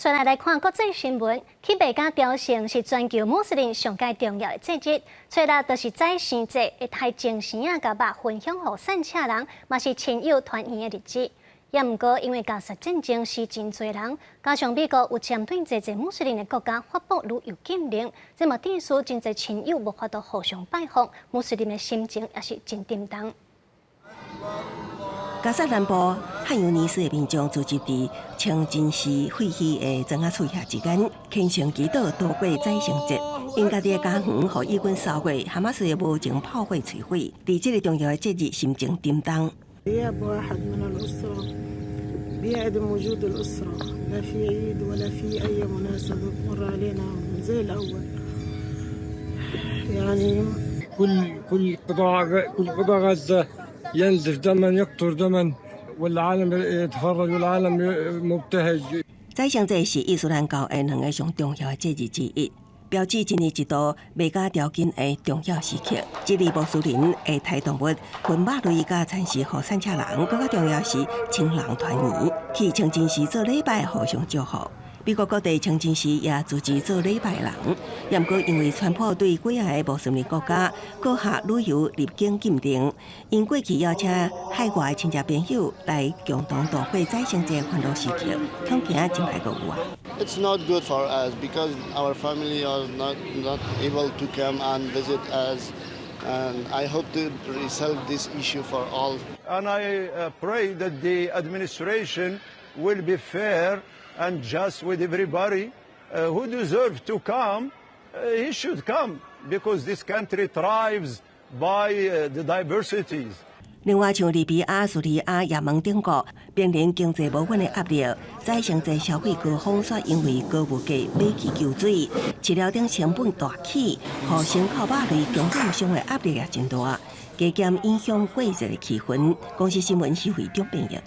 再来看国际新闻，去麦加朝圣是全球穆斯林上界重要的节日。初六就是宰牲节，会抬精神啊，甲肉分享予散车人，嘛是亲友团圆的日子。也毋过，因为加沙战争死真侪人，加上美国有针对侪穆斯林的国家发布旅游禁令，这嘛导致真侪亲友无法度互相拜访，穆斯林的心情也是真沉重。加沙南部汉尤尼斯的民众聚集伫清真寺废墟的庄仔厝遐之间，虔诚祈祷度过宰牲节。因家己的家园，互义军扫过哈马斯的无情炮火摧毁，伫这个重要的节日，心情沉重。بيعدم وجود الأسرة لا في عيد ولا في أي مناسبة تمر علينا زي الأول يعني كل قطاع غزة ينزف دما يقطر دما والعالم يتفرج والعالم مبتهج 宰牲节是伊斯兰教的两个上重要的节日之一，标志一年一度麦加朝觐的重要时刻。这里穆斯林会抬动物、分肉类甲蚕食予散车人，更加重要是亲人团圆，去清真寺做礼拜，互相祝福。美国各地清真寺也组织做礼拜人，也毋过因为川普对几个穆斯林国家搁下旅游入境禁令，因过去邀请海外的亲戚朋友来共同度过宰牲节欢乐时刻，恐惊真歹个有啊。It's not good for us because our family are not able to come and visit us, and I hope to resolve this issue for all. And I pray that the administration will be fair and just with everybody who deserves to come. He should come because this country thrives by the diversities. 另外，像利比亚、叙利亚、也门等国面临经济无稳的压力，宰牲节消费高峰，却因为高物价买去救水，饲料等成本大起，互生烤肉类供应商的压力也真大，加减影响过节的气氛。公司新闻是会中编译。